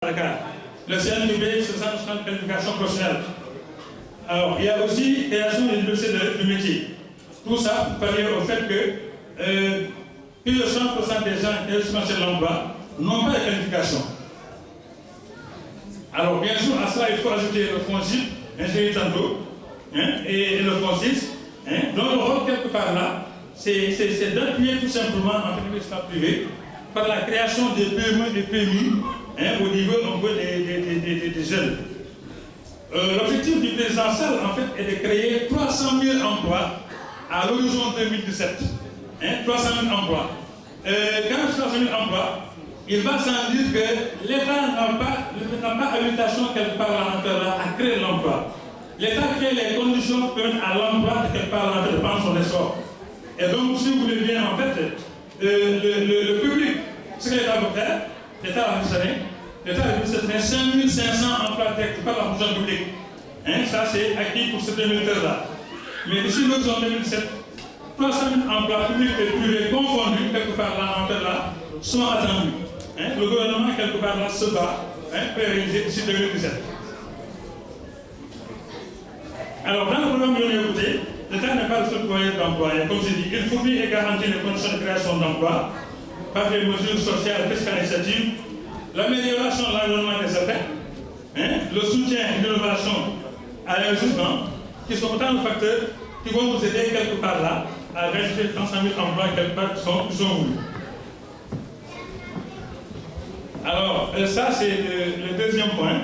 Le CNPB, c'est le Centre national de qualification professionnelle. Alors, il y a aussi création des universités de métier. Tout ça pour pallier au fait que plus de 100% des gens qui sont sur l'emploi n'ont pas de qualification. Alors, bien sûr, à cela, il faut ajouter le FONGIP, ingénierie tantôt, et le FONSIS, dont le rôle, quelque part là, c'est d'appuyer tout simplement en fait l'investissement privé par la création des PME et PMI au niveau des jeunes. L'objectif du présidentiel, en fait, est de créer 300 000 emplois à l'horizon 2017. 300 000 emplois. Quand 300 000 emplois, il va sans dire que l'État n'a pas habilitation quelque part à créer l'emploi. L'État crée les conditions pour permettre à l'emploi de quelque part de prendre son essor. Et donc, si vous voulez bien, en fait, le public, ce que l'État veut faire, l'État a fonctionné, l'État a dit que 5500 emplois directs par la fonction publique. Ça, c'est acquis pour ce 2013-là. Mais d'ici l'horizon 2017, 300 000 emplois publics et privés confondus, quelque part là, en fait, là, sont attendus. Le gouvernement, quelque part là, se bat pour réaliser d'ici 2017. Alors, dans le programme que l'on a écouté, l'État n'est pas le seul moyen d'emploi. Comme je dis, il faut bien garantir les conditions de création d'emploi par des mesures sociales, fiscales et administratives, l'amélioration de l'environnement des affaires, le soutien et l'innovation à l'investissement, qui sont autant de facteurs qui vont nous aider quelque part là à réaliser 300 000 emplois quelque part qui sont voulus. Alors, ça c'est le deuxième point.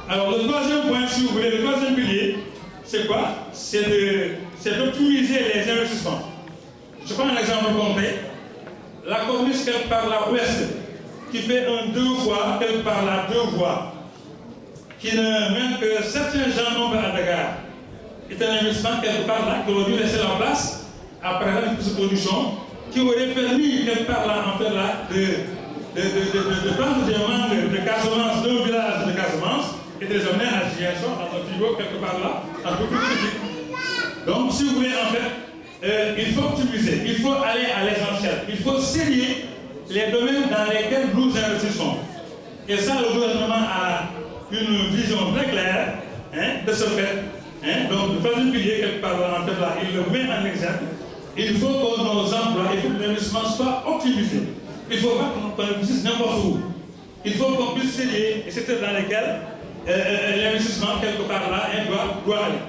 Alors, le troisième point, si vous voulez, le troisième pilier, c'est quoi? C'est d'optimiser les investissements. Je prends un exemple concret. La corniche quelque part là ouest, qui fait un 2 voies, quelque part là 2 voies, qui ne même que certains gens n'ont pas à Dakar, est un investissement quelque part là qui aurait dû laisser la place après une petite production, qui aurait permis quelque part là en fait là de prendre des membres de Casamance, d'un village de Casamance, et de les amener à Gienson, dans un frigo quelque part là, un peu plus critique. Donc, si vous voulez, en fait, il faut optimiser, il faut aller à l'essentiel, il faut sérier les domaines dans lesquels nous investissons. Et ça, le gouvernement a une vision très claire de ce fait. Donc, le troisième pilier, quelque part là, en fait, là, il le met en exergue. Il faut que nos emplois, il faut que l'investissement soit optimisé. Il ne faut pas qu'on investisse n'importe où. Il faut qu'on puisse sérier, et c'est dans lesquels l'investissement, quelque part là, doit aller.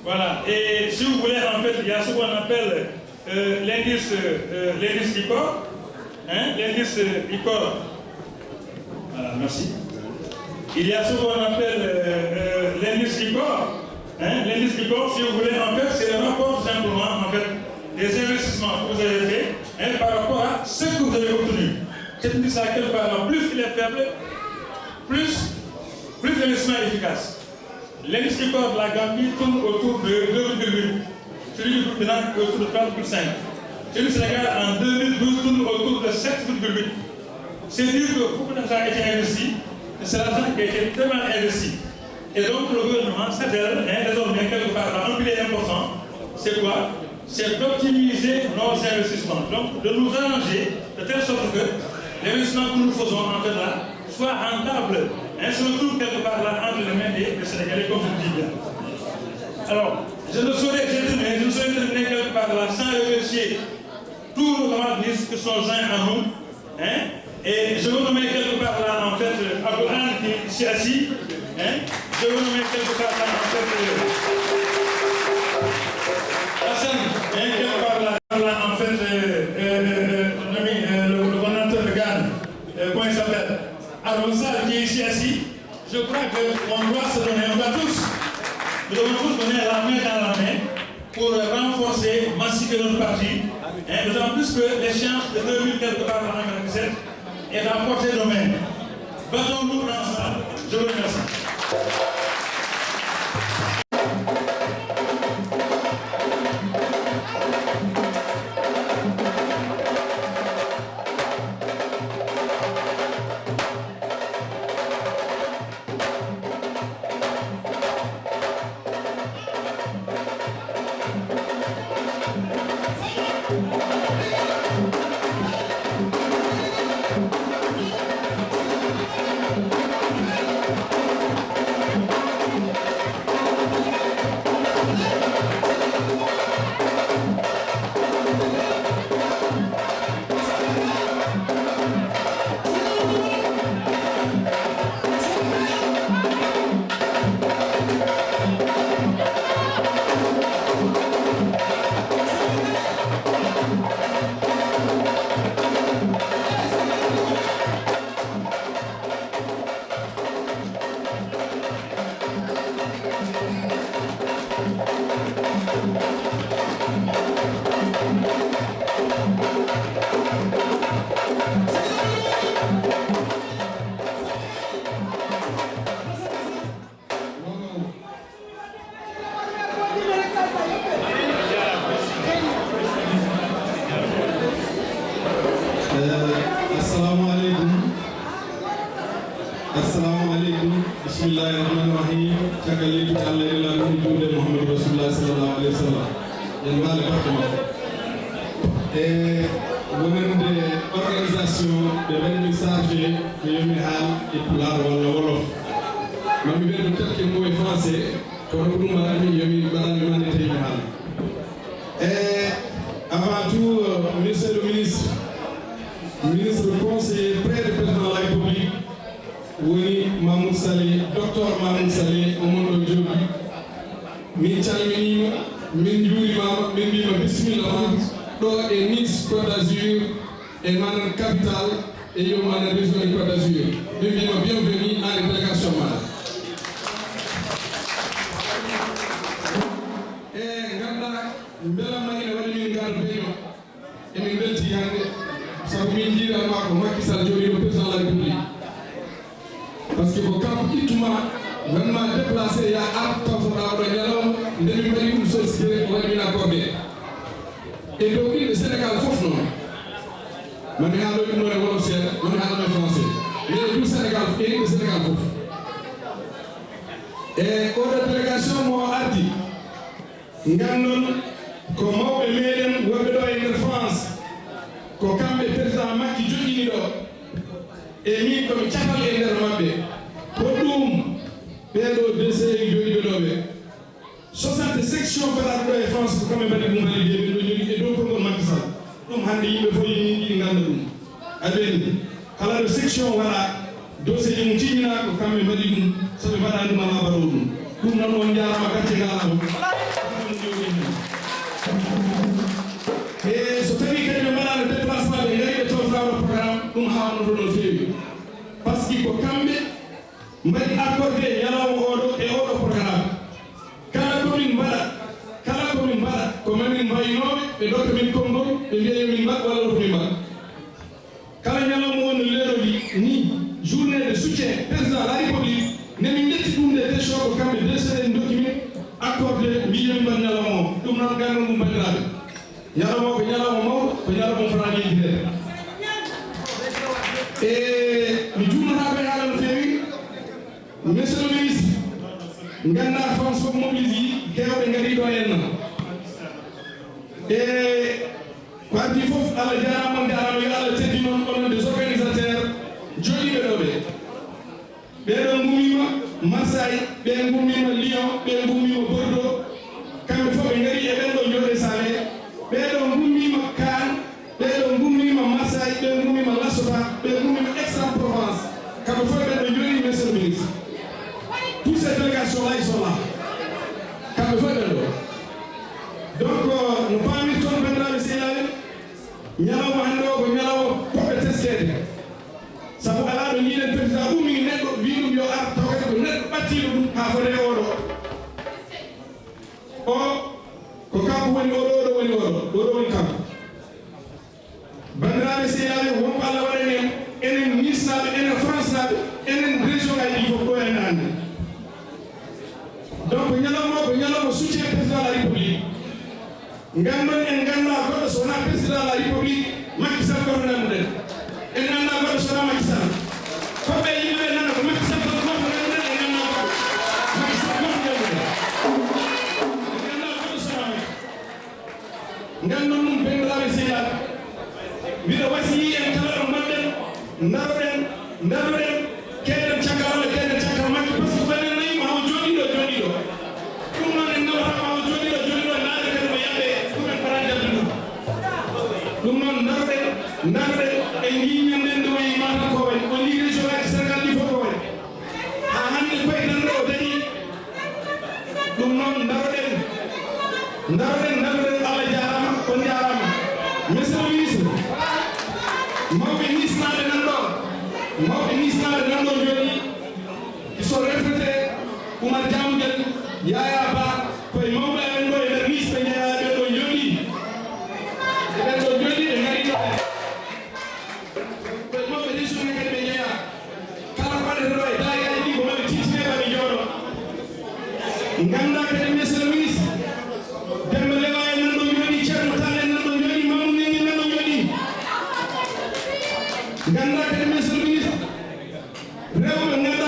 Voilà. Et si vous voulez, en fait, il y a ce qu'on appelle l'indice ICOR. L'indice ICOR. Voilà, merci. Il y a ce qu'on appelle l'indice ICOR. L'indice ICOR, si vous voulez, en fait, c'est le rapport simplement, en fait, des investissements que vous avez faits par rapport à ce que vous avez obtenu. Cet indice-là, quelque part, plus il est faible, plus l'investissement est efficace. L'indice ICOR de la Gambie tourne autour de 2,8. Celui du Burkina autour de 3,5. Celui du Sénégal en 2012 tourne autour de 7,8. C'est dire que beaucoup d'argent a été investi, et c'est l'argent qui a été très mal investi. Et donc le gouvernement s'attelle désormais quelque part à un pilier important. C'est quoi? C'est d'optimiser nos investissements. Donc de nous arranger de telle sorte que l'investissement que nous faisons en fait là soit rentable. Se retrouve quelque part là entre les mains des Sénégalais, comme je le dis bien. Alors, je ne saurais terminer quelque part là sans remercier tous nos camarades ministres qui sont joints à nous. Et je veux nommer quelque part là, en fait, Abouhan qui est ici assis. Je veux nommer quelque part là, en fait, Hassan, quelque part là, en fait, le coordinateur de Ghana, comment il s'appelle? Aronsal qui est ici assis. Je crois qu'on doit se donner, nous devons tous donner la main dans la main pour renforcer, massifier notre parti. D'autant plus que l'échéance de 2000 quelque part en 2017 est à portée de main. Battons-nous ensemble. Je vous remercie. assalamu alaikum. Bismillahirrahmanirrahim. Chakali tu Allah ila nujude Muhammad Rasulullah sallallahu alaihi wasallam. Yan wala département. Women de organisation de vernissage de Yomihal et Pular wala wolof. Mami ben peut-être que moi français, comme nous m'avons yomi madame humanité Yomihal. Avant tout, monsieur le ministre conseiller près du président de la République, oui, Mahmoud Saleh, docteur Mahmoud Saleh, Omondo Diop, min calminima, min jurimama, min mbima bismillah, ɗo e Nice Côte d'Azur, et manan capitale, et yo manan région de Côte d'Azur. Min mbima bienvenue à la délégation mala. Mbela ina wani min gar beño e min belti hande sabu min jira ma ko Macky Sall joni le président de la République parce que ko kamp ittuma vraiment déplacé ya art tawta do ñalom ndemi bari dum société wala min accordé et donc le Sénégal fof non man ha do no wala sen man ha do français mais du Sénégal et le Sénégal fof et ko délégation mo ardi ngandon ko mawɓe meɗen wonɓe ɗo e nder France ko kamɓe président Macky joƴini ɗo e min komi cafal e nder maɓɓe ko ɗum ɓeɗo DCI joɗiɓe ɗo ɓe 60 section mbaɗaɗo ɗo e France ko kamɓe mbaɗi ɗum validé ɓe ɗo joɗi e dow konngol Macky Sall ɗum hannde yimɓe fof yiɗi ganda ɗum aɓeni kala ɗo section waɗa dossier mum tiñina ko kamɓe mbaɗi ɗum soɓe mbaɗani ɗum ala mbaɗo ɗum noon on jarama gacce ngalama e so tawi kadi ɓe mbaɗano déplacement ɓe ngari ɓe tawtawno programme ɗum hawnoto no feewi par ce que ko kamɓe mbaɗi accordé ñalawma oɗo e oɗo programme kala komin mbaɗa ko mamin mbayinoɓe ɓe dokka min konngol ɓe mbiya yomin mbaɗ walla komin mbaɗ kala ñalawma wonno leeroli ni journée de soutien président de la république nemin ƴetti ɗum de décision ko kamɓe DCD dokki min accordé mbiyomin mbaɗ ñalawma o ɗum noon gandon ɗum bandiraɓe ñalawma ko ñalawma mawɗo ko ñalawma fotani yejjidede e mi jumnataɓe haala no feewi monsieur le ministre ganda France fof mobilise kewɓe gari ɗo henna e ko addi fof Allah jarama on jarama yo Allah teddi noon onon des organisateurs joɗiɓe ɗo ɓe ɓeɗo gummima Marseille ɓe gummima Lyon ɓe gummima Bordeaux kamɓe fof ɓe gari e ɓenɗo jooɗe sale ɓeɗo gummima Cannes ɓeɗo gummima Marseille ɓe gummima La Ciotat ɓe gummima Aix-en-Provence kamɓe fof ɓeɗo jooɗi monsieur le ministre tous ces délégations là ils sont là kamɓe fof ɓenɗo donc no pamir toon bandiraɓe sehilaɓe ñalawma hannde o ko ñalawma poɓɓe teskede sabu ala ɗo jiiɗen président ummi neɗɗo wi ɗum yo ar taw kadi ko neɗɗo ɓattiɗo ɗum ha fode oɗo o ko kanko woni oɗo woni oɗo woni kanko bandiraɓe sehilaɓe wonko Allah waɗani en enen Nice naɓe enen France naɓe enen région ngaji ɗi fof ɗo henne hannde donc ñalawma soutien président de la république ngandon en ganda goɗɗo so wona président de la république Macky Sall koto nanduɗen en ganda goɗɗo so wona Macky Sall foɓɓe yimɓeɓe nana ko Macky Sall koto goto nanduɗen en ganda goɗɗo Macky Sall koto nanduɗen en ganda goɗɗo so wona Macky ngandon ɗum bandiraɓe sehilaɓe mbiɗo wasiyi en kala ɗo mbaɗɗen daroɗen keɗen caggal Allah keɗen caggal Macky par ce que ɓenen nayima hawo joɗiɗo ɗum noon en nawatama hawo joɗiɗo naade kadi mo yaɓɓe ɗumen paradelde ɗum noon daroɗen e jiñanden ɗo wayi Matam ko wayi on yi région ngaji Sénégal ɗi fof ko wayi ha hannde koye nanɗo o dañi ɗum noon daroɗen Allah jarama on jarama monsieur le ministre mawɓe Nice naɓe nanɗo joni qui sont retraités Oumar Diamoguel Yaya Ba koye mawɓe amen ɗo e nder Nice ɓe jeeya ɓe ɗo jooɗi ɓe ngari ɗo koye mawɓe région ne kadi ɓe jeeya kala ko waɗete ɗo e daygaji ɗi ko maɓe titineɓe ɓe jooɗo ganda kadi monsieur le ministre Demba Lewa en nanɗo jooɗi Ceerno Tall en nanɗo jooɗi Mamadou Nengi nanɗo jooɗi ganda kadi monsieur le ministre rewɓe ganduɗa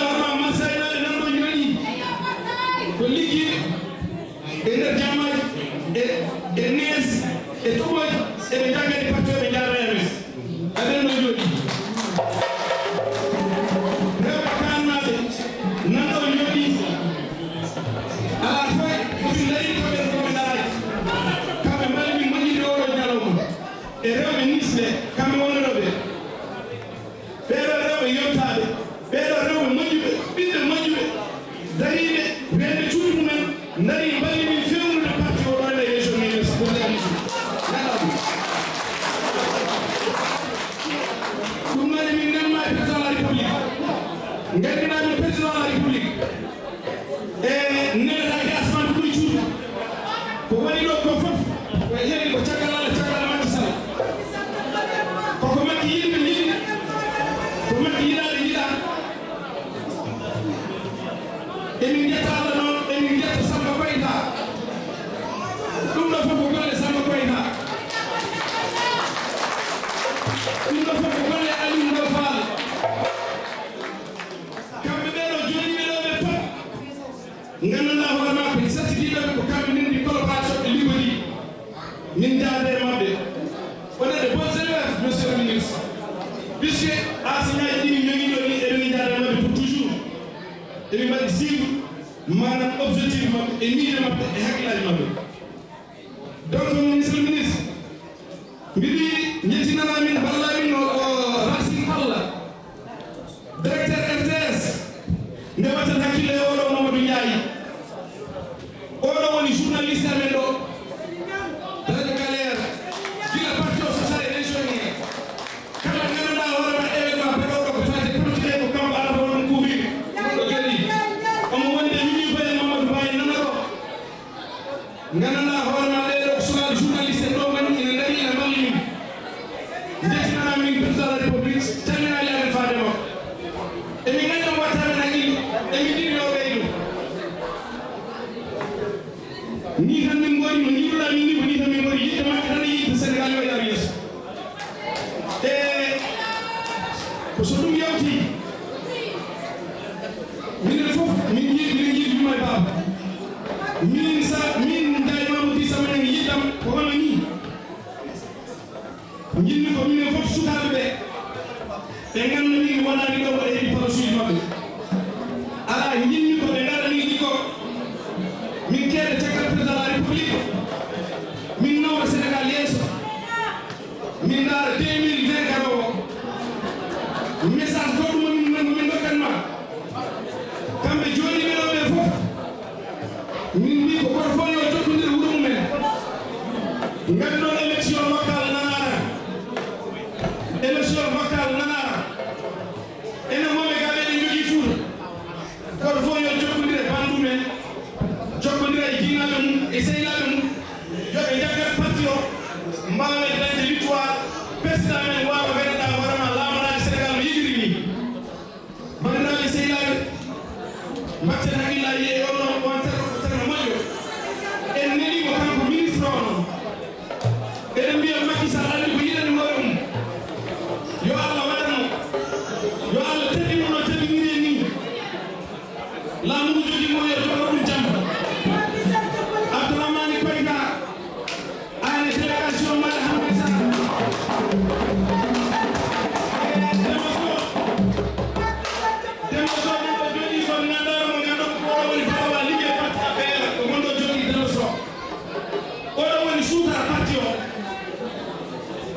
le président de la République et nena ke asman ko ciutu ko woni do ko fof ko heedi ko caggal Macky Sall ko Macky yidi ko Macky yida emin jetta Allah non emin jetta Samba Koyta dum do fof ko golle Samba Koyta dum do fof ko golle Aliou Ndao Fall kambe be do joni be do be pop ngannda hoorema ko sattidiɓe ko kamɓe nin ɗi collaboration e liggoɗi min jaade mabɓe wonede bon élève monsieur le ministre puisque enseignant ji ɗi jogui ɗo ni eɗen jaade mabɓe pour toujours eɓe mbaɗi suivre manam objectif mabɓe e miide mabɓe e haqqillaji mabɓe donc monsieur le ministre mbiɗi jettinanamin ballamin o Racine Palla directeur RTS nde watten hakkille e oɗo Mamadou Ndiaye oɗo woni journaliste amen ɗo radio galère gila parti o sosare régionnaire kala ganduɗa hoorema événement peɗoɗo ko fate politique ko kamɓe arata on couvrir ɗo kadi omo wonde mini koye Mamadou Baye nanaro ganduɗa hoorema ɗeɗo sukaɓe journaliste en ɗo gani ina dari ina balli min jettinana min président de la république calminali amen fade makko emin gandi on wattamen haqqille emin ɗiɗi o ɓeydo ni tan min goni no jiɗuɗa min ni ko ni tan min goni yidde makko tan yidde Sénégal yo yaw yeeso e ko so ɗum yawti minen fof min jiiɗi juma e baba min Ndiaye Mamadou Dissa minen yiddam ko hono ni jinmi ko minen fof sukaɓe ɓe ganda min wonani ɗo ko heeɗi parosuji mabɓe ala jinmi ko ɓe garani ɗi ko min keeɗe caggal président de la république min nawra Sénégal yeeso min daara 2020 garowo message goɗɗo momin dokkanma kamɓe jooɗiɓe ɗo ɓe fof min mbi ko goto fof yo jokkodir wuuro mumen ngannduɗon élection local nanara élection local nanara enen moɓe gaɓe ɗe jogui Fouta goto fof yo jokkodire bandumen jokkodira e jinnaɓe mum e sehilaaɓe mum yoɓe jaggat parti o mbawen dañde victoire président men wawa ganduɗa hoorema lamanade Sénégal no yigiri ni bandiraɓe sehilaaɓe mbatten haqqillaji e on terno moƴƴo en nelimo kanko ministre o noon eɗen mbiya Macky Sall andi ko yiɗani hoore mum yo Allah waɗanmo yo Allah teddimo no teddiniri ni laamu ngu jogui mo yo jogo ɗum jam Abdourahmane Koyta ane délégation maɗa Hamad Sarr Demba Sow ɗen ɗo jooɗi so nandaro mo ganduɗa ko oɗo woni fawa liggey parti APR ko gonɗo jooɗi Demba Sow oɗo woni suutara parti o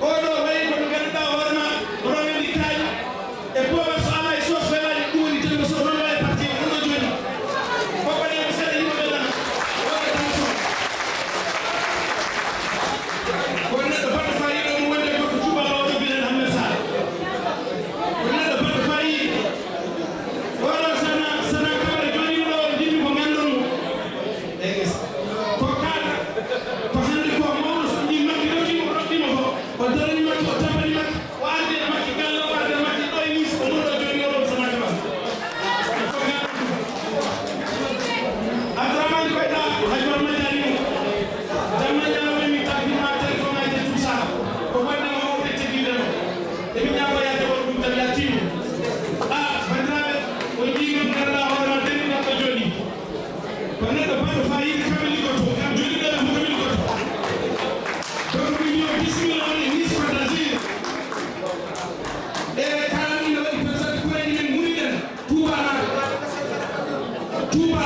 oɗo wayi kono ganduɗa hoorema rowendi kaaƴi e poɓat so ala e sos welaji ɗum woni Demba Sow ɗon wawi parti o gonɗo jooɗi foɓɓaɗeɓe seeɗa yimɓeɓe dana oɗo Demba Sow kono neɗɗo baɗɗo fayiɗo mo wonde gorko cuɓal o ɗo biɗen Hamad Sarr kono neɗɗo baɗɗo fayiɗo oɗo sana kamara jooɗino ɗo jinmi ko gandonmo e gesa ko kaɗa ko hande ko mawɗo so ɗi Macky rewtimo ko ɗoɗɗimo ko o darani Macky o tampani Macky o arde e Macky galle o arde Macky ɗo e nis ko ɗum ɗo jooɗi oɗo sana kamara Abdourahmane Koyta hay goto majjanimo jamma ñalawma mi tampinma téléphone aji e tout ça ko wonde o ɓe teddideno emin ñagoyade woto ɗum tan yattimo bandiraɓe o jiigon ganduɗa hoorema dendiɗon ɗo jooɗi ko neɗɗo baɗɗo fayiɗe kamɓe liggoto kam jooɗiɗoɓe fof kamɓe liggoto donc min yo bisimilla on e Nice Côte d'Azur e kalanɗi ne waɗi président kureji men muniɗen Touba naɓe Touba